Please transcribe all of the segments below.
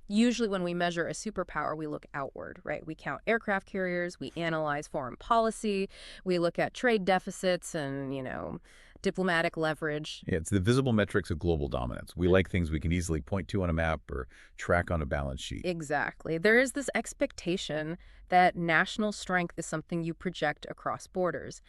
Usually when we measure a superpower, we look outward, right? We count aircraft carriers, we analyze foreign policy, we look at trade deficits and, diplomatic leverage. Yeah, it's the visible metrics of global dominance. We like things we can easily point to on a map or track on a balance sheet. Exactly. There is this expectation that national strength is something you project across borders.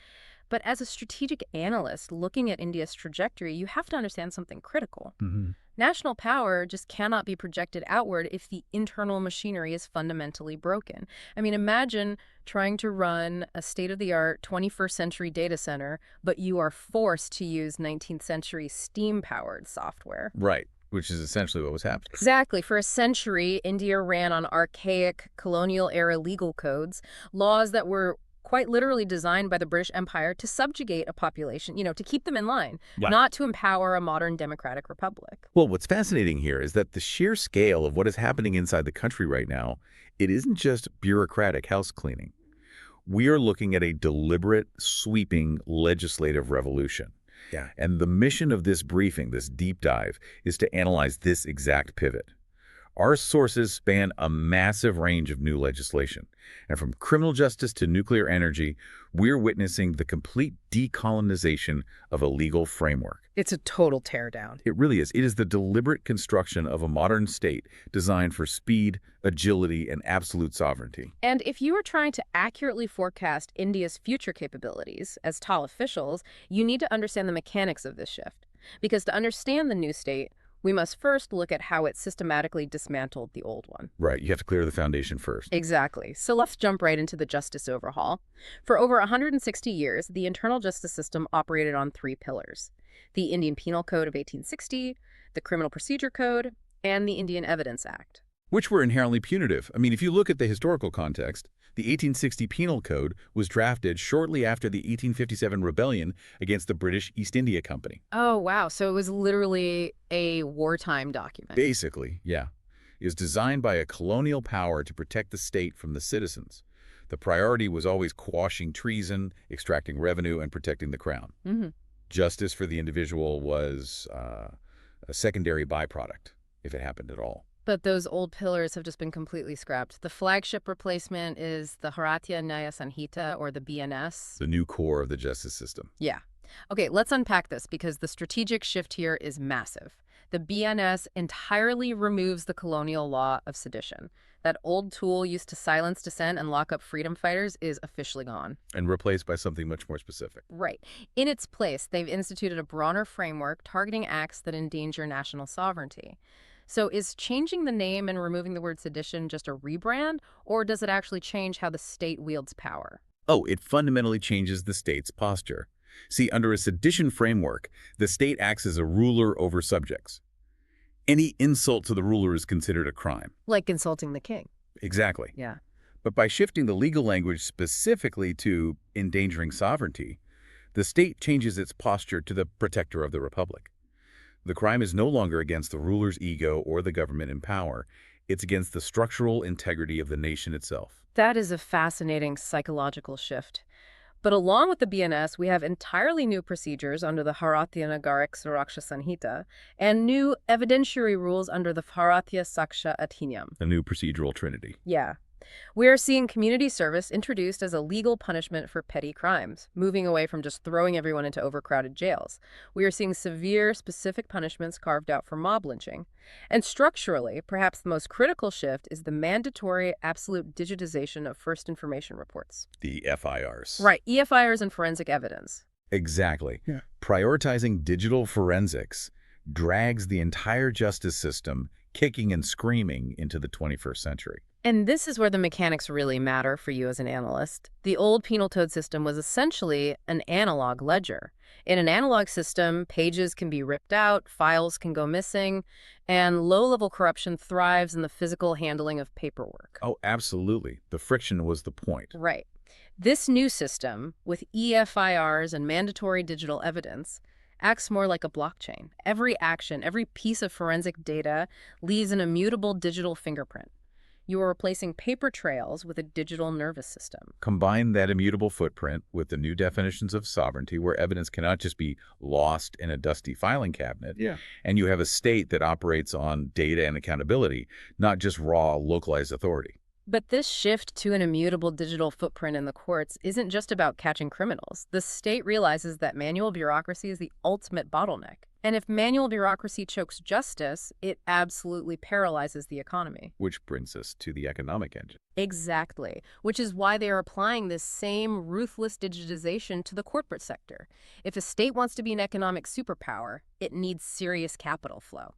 But as a strategic analyst looking at India's trajectory, you have to understand something critical. Hmm. National power just cannot be projected outward if the internal machinery is fundamentally broken. I mean, imagine trying to run a state-of-the-art 21st century data center, but you are forced to use 19th century steam-powered software. Right, which is essentially what was happening. Exactly. For a century, India ran on archaic colonial-era legal codes, laws that were quite literally designed by the British Empire to subjugate a population, to keep them in line, Yeah. not to empower a modern democratic republic. Well, what's fascinating here is that the sheer scale of what is happening inside the country right now, it isn't just bureaucratic house cleaning. We are looking at a deliberate, sweeping legislative revolution. Yeah. And the mission of this briefing, this deep dive, is to analyze this exact pivot. Our sources span a massive range of new legislation. And from criminal justice to nuclear energy, we're witnessing the complete decolonization of a legal framework. It's a total teardown. It really is. It is the deliberate construction of a modern state designed for speed, agility, and absolute sovereignty. And if you are trying to accurately forecast India's future capabilities as tall officials, you need to understand the mechanics of this shift. Because to understand the new state, we must first look at how it systematically dismantled the old one. Right. You have to clear the foundation first. Exactly. So let's jump right into the justice overhaul. For over 160 years, the internal justice system operated on three pillars: the Indian Penal Code of 1860, the Criminal Procedure Code, and the Indian Evidence Act. Which were inherently punitive. I mean, if you look at the historical context, the 1860 Penal Code was drafted shortly after the 1857 rebellion against the British East India Company. Oh, wow. So it was literally a wartime document. Basically, yeah. It was designed by a colonial power to protect the state from the citizens. The priority was always quashing treason, extracting revenue, and protecting the crown. Mm-hmm. Justice for the individual was a secondary byproduct, if it happened at all. But those old pillars have just been completely scrapped. The flagship replacement is the Bharatiya Nyaya Sanhita, or the BNS. The new core of the justice system. Yeah. Okay, let's unpack this because the strategic shift here is massive. The BNS entirely removes the colonial law of sedition. That old tool used to silence dissent and lock up freedom fighters is officially gone. And replaced by something much more specific. Right. In its place, they've instituted a broader framework targeting acts that endanger national sovereignty. So is changing the name and removing the word sedition just a rebrand, or does it actually change how the state wields power? Oh, it fundamentally changes the state's posture. See, under a sedition framework, the state acts as a ruler over subjects. Any insult to the ruler is considered a crime. Like insulting the king. Exactly. Yeah. But by shifting the legal language specifically to endangering sovereignty, the state changes its posture to the protector of the republic. The crime is no longer against the ruler's ego or the government in power. It's against the structural integrity of the nation itself. That is a fascinating psychological shift. But along with the BNS, we have entirely new procedures under the Bharatiya Nagarik Suraksha Sanhita and new evidentiary rules under the Bharatiya Saksha Adhiniyam. A new procedural trinity. Yeah. We are seeing community service introduced as a legal punishment for petty crimes, moving away from just throwing everyone into overcrowded jails. We are seeing severe, specific punishments carved out for mob lynching. And structurally, perhaps the most critical shift is the mandatory absolute digitization of first information reports. The FIRs. Right, EFIRs and forensic evidence. Exactly. Yeah. Prioritizing digital forensics drags the entire justice system kicking and screaming into the 21st century. And this is where the mechanics really matter for you as an analyst. The old penal code system was essentially an analog ledger. In an analog system, pages can be ripped out, files can go missing, and low-level corruption thrives in the physical handling of paperwork. Oh, absolutely. The friction was the point. Right. This new system, with EFIRs and mandatory digital evidence, acts more like a blockchain. Every action, every piece of forensic data leaves an immutable digital fingerprint. You are replacing paper trails with a digital nervous system. Combine that immutable footprint with the new definitions of sovereignty, where evidence cannot just be lost in a dusty filing cabinet, and you have a state that operates on data and accountability, not just raw, localized authority. But this shift to an immutable digital footprint in the courts isn't just about catching criminals. The state realizes that manual bureaucracy is the ultimate bottleneck. And if manual bureaucracy chokes justice, it absolutely paralyzes the economy. Which brings us to the economic engine. Exactly, which is why they are applying this same ruthless digitization to the corporate sector. If a state wants to be an economic superpower, it needs serious capital flow.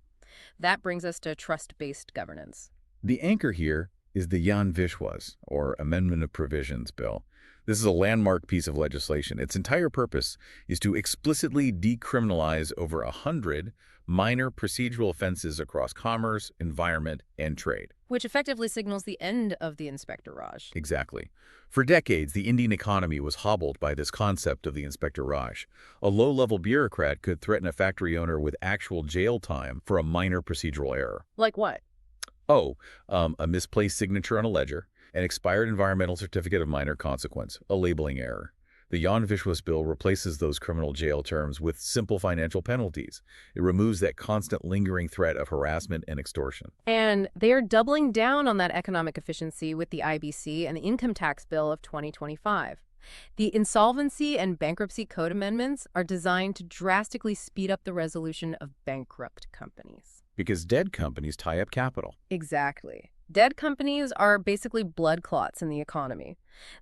That brings us to trust-based governance. The anchor here is the Jan Vishwas, or Amendment of Provisions Bill. This is a landmark piece of legislation. Its entire purpose is to explicitly decriminalize over 100 minor procedural offenses across commerce, environment, and trade. Which effectively signals the end of the Inspector Raj. Exactly. For decades, the Indian economy was hobbled by this concept of the Inspector Raj. A low-level bureaucrat could threaten a factory owner with actual jail time for a minor procedural error. Like what? A misplaced signature on a ledger, an expired environmental certificate of minor consequence, a labeling error. The Jan Vishwas bill replaces those criminal jail terms with simple financial penalties. It removes that constant lingering threat of harassment and extortion. And they are doubling down on that economic efficiency with the IBC and the Income Tax Bill of 2025. The Insolvency and Bankruptcy Code amendments are designed to drastically speed up the resolution of bankrupt companies. Because dead companies tie up capital. Exactly. Dead companies are basically blood clots in the economy.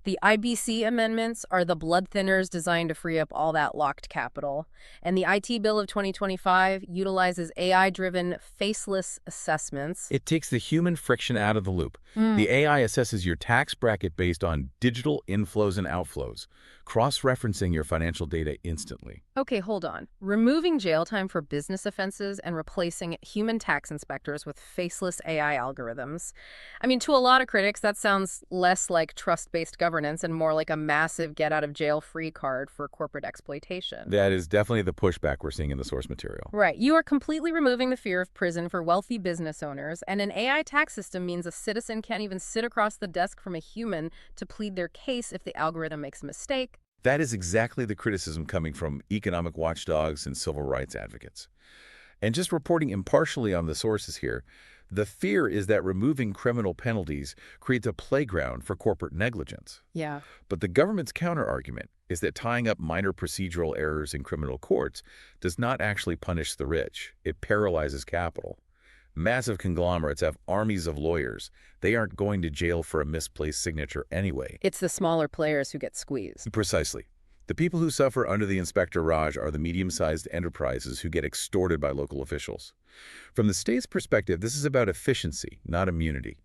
The IBC amendments are the blood thinners designed to free up all that locked capital. And the IT Bill of 2025 utilizes AI-driven faceless assessments. It takes the human friction out of the loop. The AI assesses your tax bracket based on digital inflows and outflows, cross-referencing your financial data instantly. Okay, hold on. Removing jail time for business offenses and replacing human tax inspectors with faceless AI algorithms. I mean, to a lot of critics, that sounds less like trust-based governance and more like a massive get-out-of-jail-free card for corporate exploitation. That is definitely the pushback we're seeing in the source material. Right. You are completely removing the fear of prison for wealthy business owners, and an AI tax system means a citizen can't even sit across the desk from a human to plead their case if the algorithm makes a mistake. That is exactly the criticism coming from economic watchdogs and civil rights advocates. And just reporting impartially on the sources here, the fear is that removing criminal penalties creates a playground for corporate negligence. Yeah. But the government's counterargument is that tying up minor procedural errors in criminal courts does not actually punish the rich. It paralyzes capital. Massive conglomerates have armies of lawyers. They aren't going to jail for a misplaced signature anyway. It's the smaller players who get squeezed. Precisely. The people who suffer under the Inspector Raj are the medium-sized enterprises who get extorted by local officials. From the state's perspective, this is about efficiency, not immunity.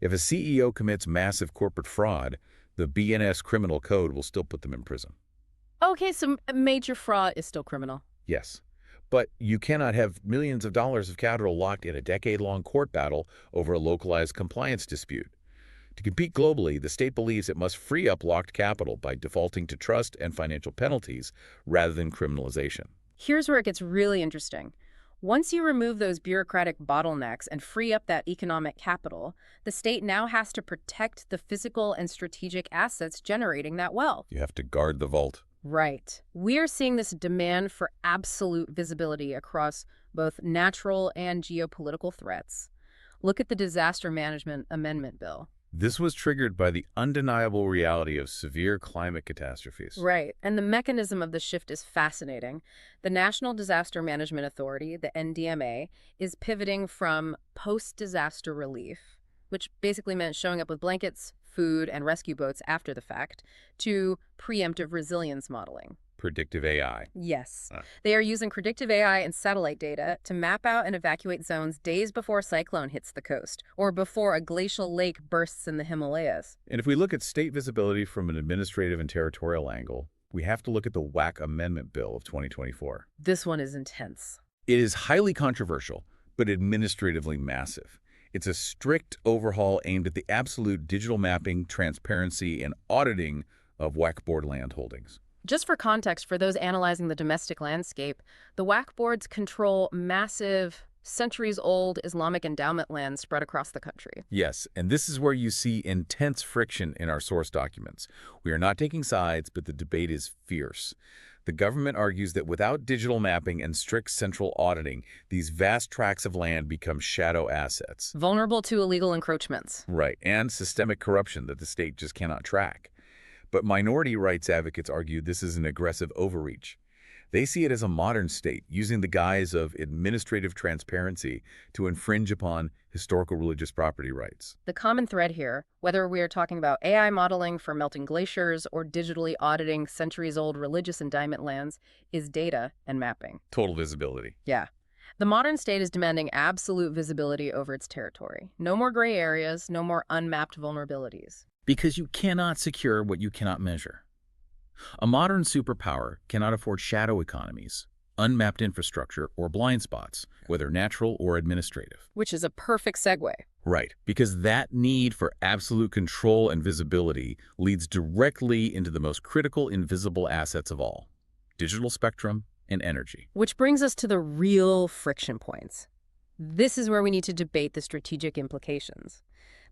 If a CEO commits massive corporate fraud, the BNS criminal code will still put them in prison. Okay, so major fraud is still criminal. Yes. But you cannot have millions of dollars of capital locked in a decade-long court battle over a localized compliance dispute. To compete globally, the state believes it must free up locked capital by defaulting to trust and financial penalties rather than criminalization. Here's where it gets really interesting. Once you remove those bureaucratic bottlenecks and free up that economic capital, the state now has to protect the physical and strategic assets generating that wealth. You have to guard the vault. Right. We're seeing this demand for absolute visibility across both natural and geopolitical threats. Look at the Disaster Management Amendment Bill. This was triggered by the undeniable reality of severe climate catastrophes. Right. And the mechanism of the shift is fascinating. The National Disaster Management Authority, the NDMA, is pivoting from post-disaster relief, which basically meant showing up with blankets, food, and rescue boats after the fact, to preemptive resilience modeling. Predictive AI. Yes. They are using predictive AI and satellite data to map out and evacuate zones days before a cyclone hits the coast or before a glacial lake bursts in the Himalayas. And if we look at state visibility from an administrative and territorial angle, we have to look at the WAC Amendment Bill of 2024. This one is intense. It is highly controversial, but administratively massive. It's a strict overhaul aimed at the absolute digital mapping, transparency, and auditing of WAC board land holdings. Just for context, for those analyzing the domestic landscape, the WAC boards control massive centuries-old Islamic endowment lands spread across the country. Yes, and this is where you see intense friction in our source documents. We are not taking sides, but the debate is fierce. The government argues that without digital mapping and strict central auditing, these vast tracts of land become shadow assets. Vulnerable to illegal encroachments. Right, and systemic corruption that the state just cannot track. But minority rights advocates argue this is an aggressive overreach. They see it as a modern state, using the guise of administrative transparency to infringe upon historical religious property rights. The common thread here, whether we are talking about AI modeling for melting glaciers or digitally auditing centuries-old religious endowment lands, is data and mapping. Total visibility. Yeah. The modern state is demanding absolute visibility over its territory. No more gray areas, no more unmapped vulnerabilities. Because you cannot secure what you cannot measure. A modern superpower cannot afford shadow economies, unmapped infrastructure, or blind spots, whether natural or administrative. Which is a perfect segue. Right, because that need for absolute control and visibility leads directly into the most critical invisible assets of all: digital spectrum and energy. Which brings us to the real friction points. This is where we need to debate the strategic implications.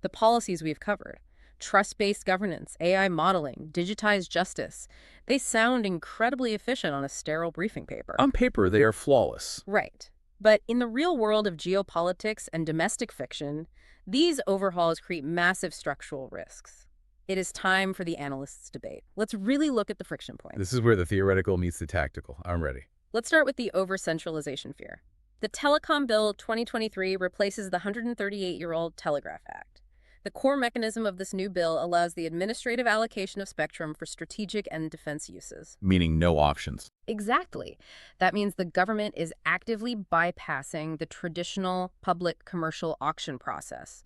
The policies we've covered. Trust-based governance, AI modeling, digitized justice. They sound incredibly efficient on a sterile briefing paper. On paper, they are flawless. Right. But in the real world of geopolitics and domestic fiction, these overhauls create massive structural risks. It is time for the analysts' debate. Let's really look at the friction points. This is where the theoretical meets the tactical. I'm ready. Let's start with the over-centralization fear. The Telecom Bill 2023 replaces the 138-year-old Telegraph Act. The core mechanism of this new bill allows the administrative allocation of spectrum for strategic and defense uses. Meaning no options. Exactly. That means the government is actively bypassing the traditional public commercial auction process.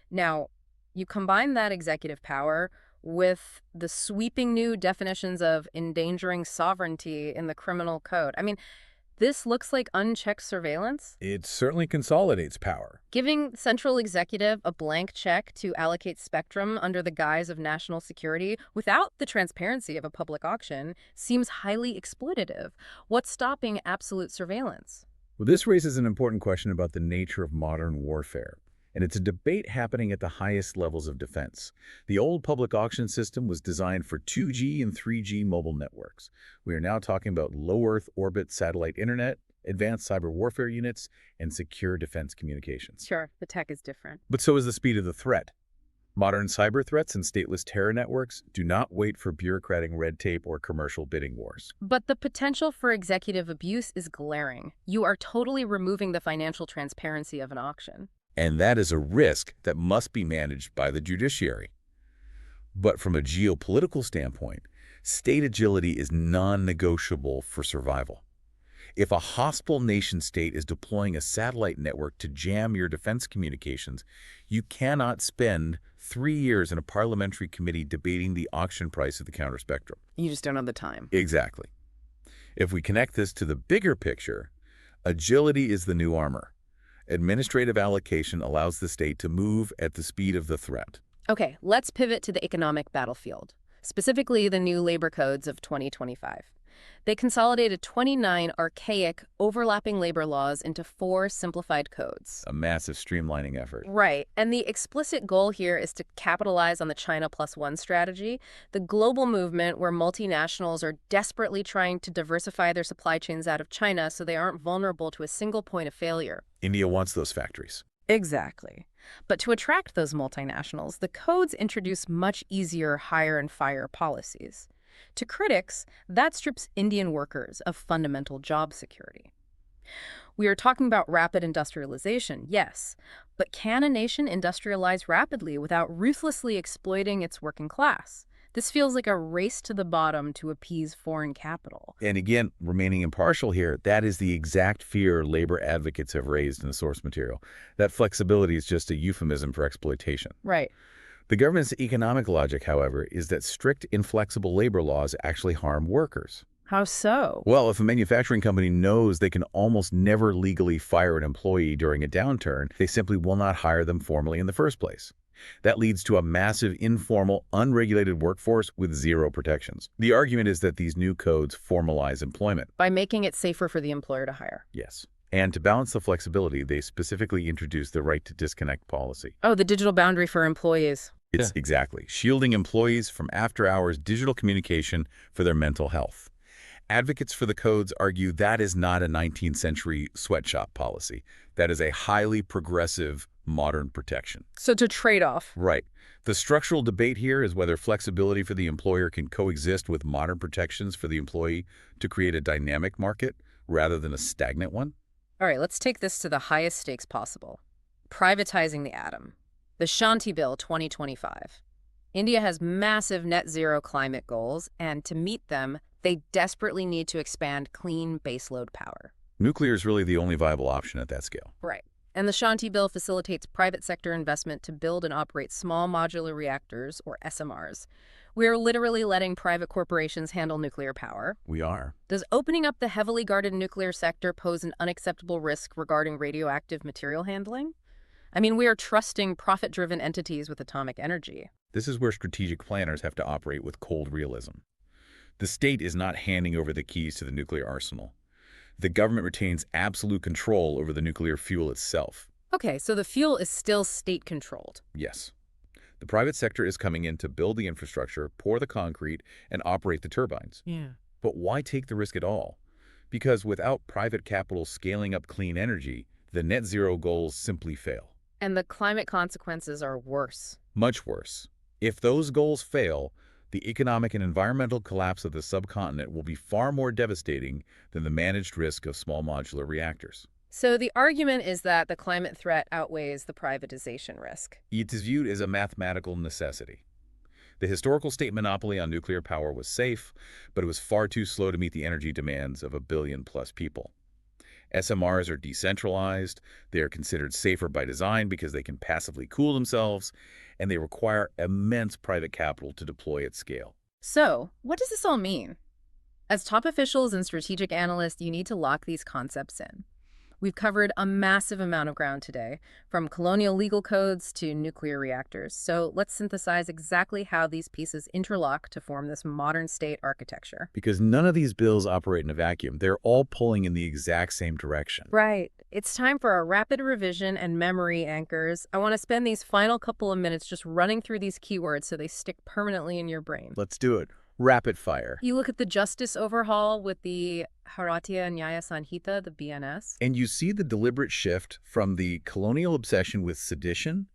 Now, you combine that executive power with the sweeping new definitions of endangering sovereignty in the criminal code. This looks like unchecked surveillance. It certainly consolidates power. Giving central executive a blank check to allocate spectrum under the guise of national security without the transparency of a public auction seems highly exploitative. What's stopping absolute surveillance? Well, this raises an important question about the nature of modern warfare. And it's a debate happening at the highest levels of defense. The old public auction system was designed for 2G and 3G mobile networks. We are now talking about low Earth orbit satellite internet, advanced cyber warfare units, and secure defense communications. Sure, the tech is different. But so is the speed of the threat. Modern cyber threats and stateless terror networks do not wait for bureaucratic red tape or commercial bidding wars. But the potential for executive abuse is glaring. You are totally removing the financial transparency of an auction. And that is a risk that must be managed by the judiciary. But from a geopolitical standpoint, state agility is non-negotiable for survival. If a hostile nation-state is deploying a satellite network to jam your defense communications, you cannot spend 3 years in a parliamentary committee debating the auction price of the counter-spectrum. You just don't have the time. Exactly. If we connect this to the bigger picture, agility is the new armor. Administrative allocation allows the state to move at the speed of the threat. Okay, let's pivot to the economic battlefield, specifically the new labor codes of 2025. They consolidated 29 archaic, overlapping labor laws into 4 simplified codes. A massive streamlining effort. Right, and the explicit goal here is to capitalize on the China Plus One strategy, the global movement where multinationals are desperately trying to diversify their supply chains out of China so they aren't vulnerable to a single point of failure. India wants those factories. Exactly. But to attract those multinationals, the codes introduce much easier hire and fire policies. To critics, that strips Indian workers of fundamental job security. We are talking about rapid industrialization, yes, but can a nation industrialize rapidly without ruthlessly exploiting its working class? This feels like a race to the bottom to appease foreign capital. And again, remaining impartial here, that is the exact fear labor advocates have raised in the source material. That flexibility is just a euphemism for exploitation. Right. The government's economic logic, however, is that strict, inflexible labor laws actually harm workers. How so? Well, if a manufacturing company knows they can almost never legally fire an employee during a downturn, they simply will not hire them formally in the first place. That leads to a massive, informal, unregulated workforce with zero protections. The argument is that these new codes formalize employment. By making it safer for the employer to hire. Yes. And to balance the flexibility, they specifically introduced the right to disconnect policy. Oh, the digital boundary for employees. It's exactly shielding employees from after-hours digital communication for their mental health. Advocates for the codes argue that is not a 19th century sweatshop policy. That is a highly progressive, modern protection. So to trade off. Right. The structural debate here is whether flexibility for the employer can coexist with modern protections for the employee to create a dynamic market rather than a stagnant one. All right, let's take this to the highest stakes possible. Privatizing the atom. The Shanti Bill 2025. India has massive net zero climate goals, and to meet them, they desperately need to expand clean baseload power. Nuclear is really the only viable option at that scale. Right. And the Shanti Bill facilitates private sector investment to build and operate small modular reactors, or SMRs. We're literally letting private corporations handle nuclear power. We are. Does opening up the heavily guarded nuclear sector pose an unacceptable risk regarding radioactive material handling? I mean, we are trusting profit-driven entities with atomic energy. This is where strategic planners have to operate with cold realism. The state is not handing over the keys to the nuclear arsenal. The government retains absolute control over the nuclear fuel itself. Okay, so the fuel is still state-controlled. Yes. The private sector is coming in to build the infrastructure, pour the concrete, and operate the turbines. Yeah. But why take the risk at all? Because without private capital scaling up clean energy, the net zero goals simply fail. And the climate consequences are worse. Much worse. If those goals fail, the economic and environmental collapse of the subcontinent will be far more devastating than the managed risk of small modular reactors. So the argument is that the climate threat outweighs the privatization risk. It is viewed as a mathematical necessity. The historical state monopoly on nuclear power was safe, but it was far too slow to meet the energy demands of a billion-plus people. SMRs are decentralized, they are considered safer by design because they can passively cool themselves, and they require immense private capital to deploy at scale. So, what does this all mean? As top officials and strategic analysts, you need to lock these concepts in. We've covered a massive amount of ground today, from colonial legal codes to nuclear reactors. So let's synthesize exactly how these pieces interlock to form this modern state architecture. Because none of these bills operate in a vacuum. They're all pulling in the exact same direction. Right. It's time for a rapid revision and memory anchors. I want to spend these final couple of minutes just running through these keywords so they stick permanently in your brain. Let's do it. Rapid fire. You look at the Justice Overhaul with the Bharatiya Nyaya Sanhita, the BNS. And you see the deliberate shift from the colonial obsession with sedition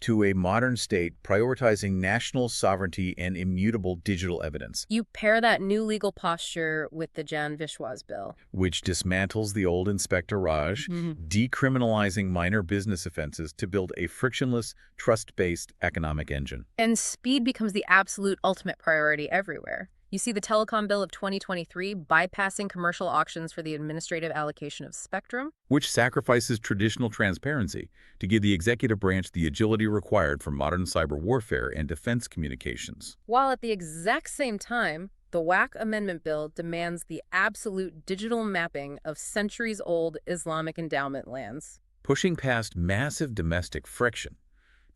to a modern state prioritizing national sovereignty and immutable digital evidence, You pair that new legal posture with the Jan Vishwas bill. which dismantles the old Inspector Raj, decriminalizing minor business offenses to build a frictionless, trust-based economic engine. And speed becomes the absolute ultimate priority everywhere. You see the Telecom Bill of 2023 bypassing commercial auctions for the administrative allocation of spectrum. Which sacrifices traditional transparency to give the executive branch the agility required for modern cyber warfare and defense communications. While at the exact same time, the WAC Amendment Bill demands the absolute digital mapping of centuries-old Islamic endowment lands. Pushing past massive domestic friction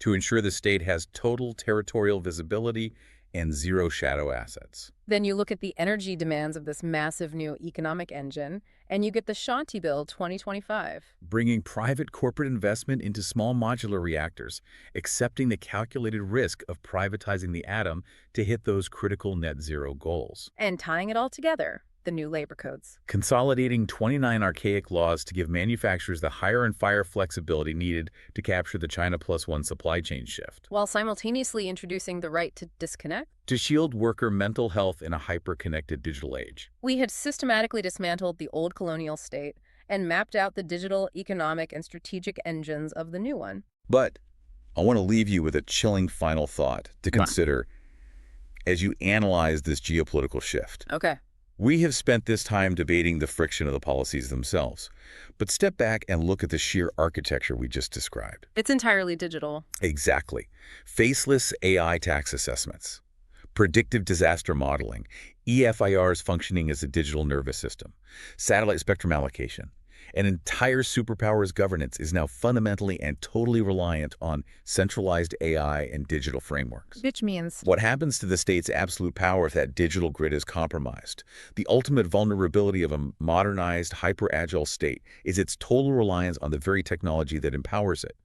to ensure the state has total territorial visibility and zero shadow assets. Then you look at the energy demands of this massive new economic engine, and you get the Shanti Bill 2025. Bringing private corporate investment into small modular reactors, accepting the calculated risk of privatizing the atom to hit those critical net zero goals. And tying it all together, the new labor codes. Consolidating 29 archaic laws to give manufacturers the hire and fire flexibility needed to capture the China Plus One supply chain shift. While simultaneously introducing the right to disconnect, To shield worker mental health in a hyper-connected digital age. we had systematically dismantled the old colonial state and mapped out the digital, economic, and strategic engines of the new one. But I want to leave you with a chilling final thought to consider as you analyze this geopolitical shift. Okay. We have spent this time debating the friction of the policies themselves, but step back and look at the sheer architecture we just described. It's entirely digital. Exactly. Faceless AI tax assessments, predictive disaster modeling, EFIRs functioning as a digital nervous system, satellite spectrum allocation, An entire superpower's governance is now fundamentally and totally reliant on centralized AI and digital frameworks. Which means What happens to the state's absolute power if that digital grid is compromised? The ultimate vulnerability of a modernized, hyper-agile state is its total reliance on the very technology that empowers it.